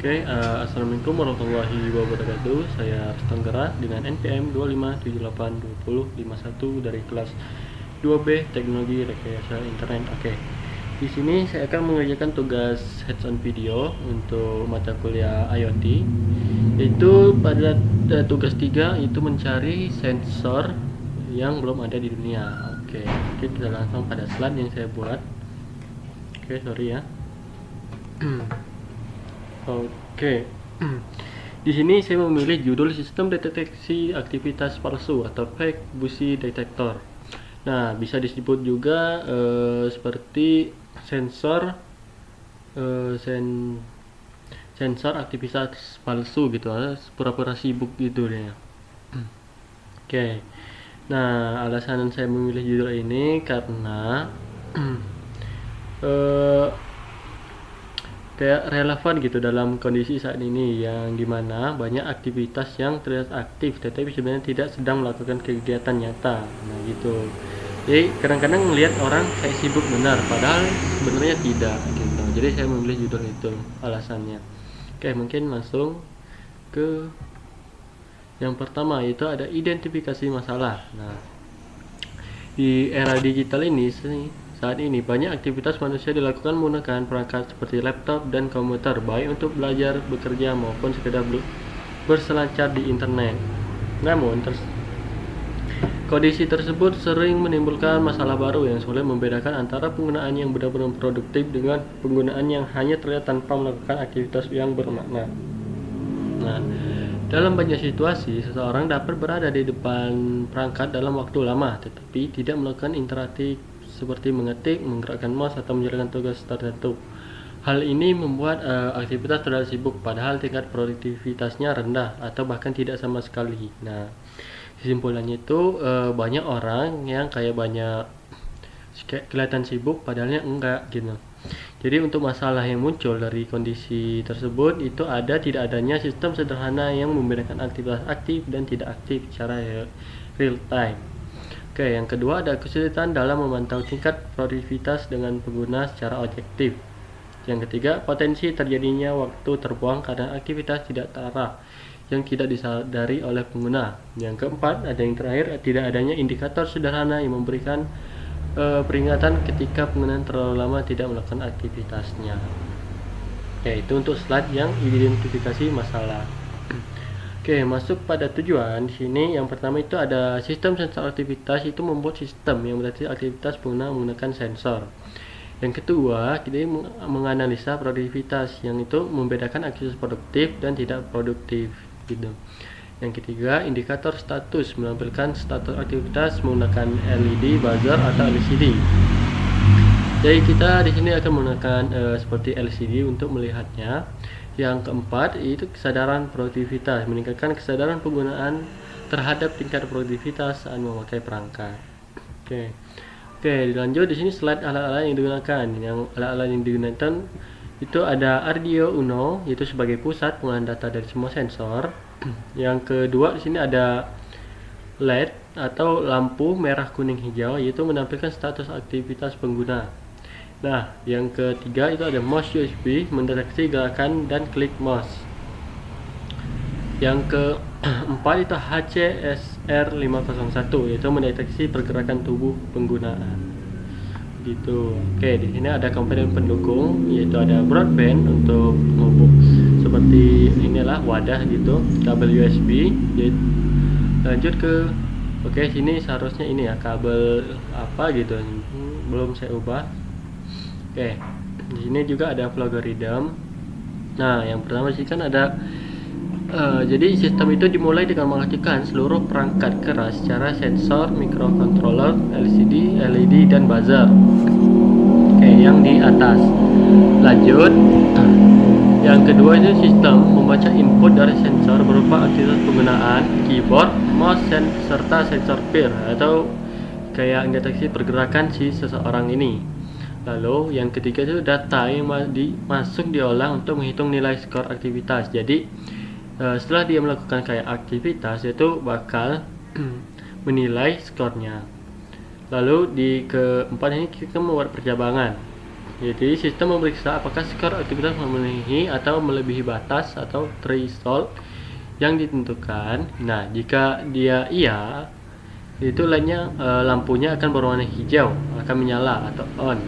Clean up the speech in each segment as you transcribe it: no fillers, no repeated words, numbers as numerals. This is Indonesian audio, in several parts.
Assalamualaikum warahmatullahi wabarakatuh. Saya Stanggera dengan NPM 25782051 dari kelas 2B Teknologi Rekayasa Internet. Di sini saya akan mengerjakan tugas hands-on video untuk mata kuliah IoT. Itu pada tugas 3 itu mencari sensor yang belum ada di dunia. Kita langsung pada slide yang saya buat. Sorry ya. Di sini saya memilih judul sistem deteksi aktivitas palsu atau fake busi detector. Nah, bisa disebut juga seperti sensor sensor aktivitas palsu gitu, pura-pura sibuk gitu ya. Nah, alasan saya memilih judul ini karena kayak relevan gitu dalam kondisi saat ini yang dimana banyak aktivitas yang terlihat aktif tetapi sebenarnya tidak sedang melakukan kegiatan nyata. Nah gitu, jadi kadang-kadang melihat orang kayak sibuk benar padahal sebenarnya tidak gitu. Jadi saya memilih judul itu alasannya. Mungkin langsung ke yang pertama, yaitu ada identifikasi masalah. Nah, di era digital ini saat ini banyak aktivitas manusia dilakukan menggunakan perangkat seperti laptop dan komputer, baik untuk belajar, bekerja maupun sekedar berselancar di internet. Namun kondisi tersebut sering menimbulkan masalah baru yang sulit membedakan antara penggunaan yang benar-benar produktif dengan penggunaan yang hanya terlihat tanpa melakukan aktivitas yang bermakna. Nah, dalam banyak situasi, seseorang dapat berada di depan perangkat dalam waktu lama tetapi tidak melakukan interaktif seperti mengetik, menggerakkan mouse, atau menjalankan tugas tertentu. Hal ini membuat aktivitas terlihat sibuk padahal tingkat produktivitasnya rendah atau bahkan tidak sama sekali. Nah, kesimpulannya itu banyak orang yang kayak kelihatan sibuk padahalnya enggak gitu. Jadi untuk masalah yang muncul dari kondisi tersebut itu tidak adanya sistem sederhana yang membedakan aktivitas aktif dan tidak aktif secara real time. Yang kedua ada kesulitan dalam memantau tingkat produktivitas dengan pengguna secara objektif. Yang ketiga, potensi terjadinya waktu terbuang karena aktivitas tidak terarah yang tidak disadari oleh pengguna. Yang keempat, ada yang terakhir, tidak adanya indikator sederhana yang memberikan peringatan ketika penggunaan terlalu lama tidak melakukan aktivitasnya. Itu untuk slide yang identifikasi masalah. Masuk pada tujuan. Di sini yang pertama itu ada sistem sensor aktivitas, itu membuat sistem yang berarti aktivitas pengguna menggunakan sensor. Yang kedua, kita menganalisa produktivitas, yang itu membedakan aktivitas produktif dan tidak produktif gitu. Yang ketiga, indikator status, menampilkan status aktivitas menggunakan LED, buzzer atau LCD. Jadi kita di sini akan menggunakan seperti LCD untuk melihatnya. Yang keempat itu kesadaran produktivitas, meningkatkan kesadaran penggunaan terhadap tingkat produktivitas saat memakai perangkat. Dilanjut di sini slide alat-alat yang digunakan. Yang alat-alat yang digunakan itu ada Arduino Uno, yaitu sebagai pusat pengolahan data dari semua sensor. Yang kedua di sini ada LED atau lampu merah, kuning, hijau, yaitu menampilkan status aktivitas pengguna. Nah, yang ketiga itu ada mouse USB, mendeteksi gerakan dan klik mouse. Yang keempat itu HCSR501, yaitu mendeteksi pergerakan tubuh penggunaan. Gitu. Di sini ada komponen pendukung, yaitu ada broadband untuk seperti inilah wadah gitu, kabel USB. Lanjut ke sini seharusnya ini ya kabel apa gitu, belum saya ubah. Di sini juga ada algoritma. Nah, yang pertama sih kan ada jadi sistem itu dimulai dengan mengaktifkan seluruh perangkat keras secara sensor, microcontroller, LCD, LED, dan buzzer. Yang di atas. Lanjut, yang kedua itu sistem membaca input dari sensor berupa aktivitas penggunaan keyboard, mouse, serta sensor peer atau kayak deteksi pergerakan si seseorang ini. Lalu yang ketiga itu data yang masuk diolah untuk menghitung nilai skor aktivitas. Jadi setelah dia melakukan kayak aktivitas itu bakal menilai skornya. Lalu di keempat ini kita membuat percabangan. Jadi sistem memeriksa apakah skor aktivitas memenuhi atau melebihi batas atau threshold yang ditentukan. Nah, jika dia iya, itu lampunya akan berwarna hijau, akan menyala atau on,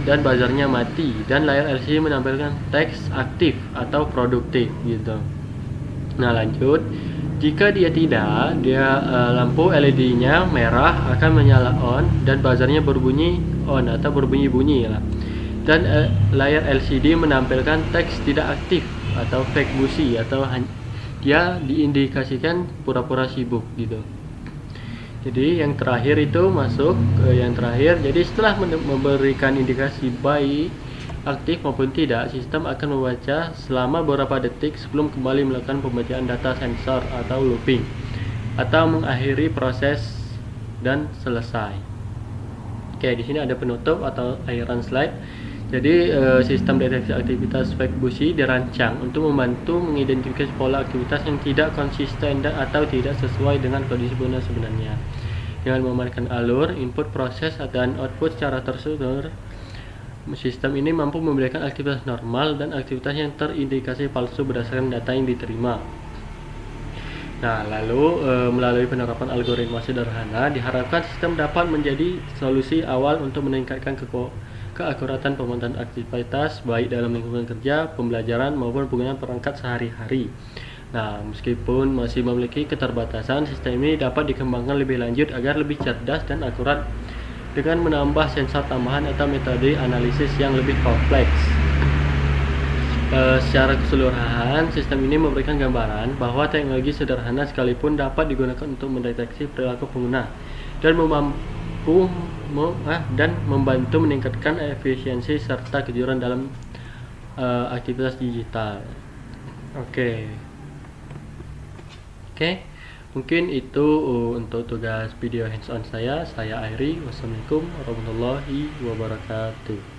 dan buzzernya mati, dan layar LCD menampilkan teks aktif atau produktif gitu. Nah, lanjut, jika dia tidak, lampu LED-nya merah akan menyala on dan buzzernya berbunyi on atau berbunyi-bunyi lah. Dan layar LCD menampilkan teks tidak aktif atau fake busy, atau dia diindikasikan pura-pura sibuk gitu. Jadi yang terakhir itu masuk ke yang terakhir. Jadi setelah memberikan indikasi baik, aktif maupun tidak, sistem akan membaca selama beberapa detik sebelum kembali melakukan pembacaan data sensor atau looping, atau mengakhiri proses dan selesai. Oke, di sini ada penutup atau akhiran slide. Jadi sistem deteksi aktivitas fake busy dirancang untuk membantu mengidentifikasi pola aktivitas yang tidak konsisten atau tidak sesuai dengan kondisi sebenarnya. Dengan memainkan alur, input, proses, dan output secara terstruktur, sistem ini mampu membedakan aktivitas normal dan aktivitas yang terindikasi palsu berdasarkan data yang diterima. Nah, lalu melalui penerapan algoritma sederhana, diharapkan sistem dapat menjadi solusi awal untuk meningkatkan keakuratan pemantauan aktivitas baik dalam lingkungan kerja, pembelajaran maupun penggunaan perangkat sehari-hari. Nah, meskipun masih memiliki keterbatasan, sistem ini dapat dikembangkan lebih lanjut agar lebih cerdas dan akurat dengan menambah sensor tambahan atau metode analisis yang lebih kompleks. Secara keseluruhan, sistem ini memberikan gambaran bahwa teknologi sederhana sekalipun dapat digunakan untuk mendeteksi perilaku pengguna dan membantu meningkatkan efisiensi serta kejujuran dalam aktivitas digital. Oke, mungkin itu untuk tugas video hands-on saya. Saya Airi. Wassalamualaikum warahmatullahi wabarakatuh.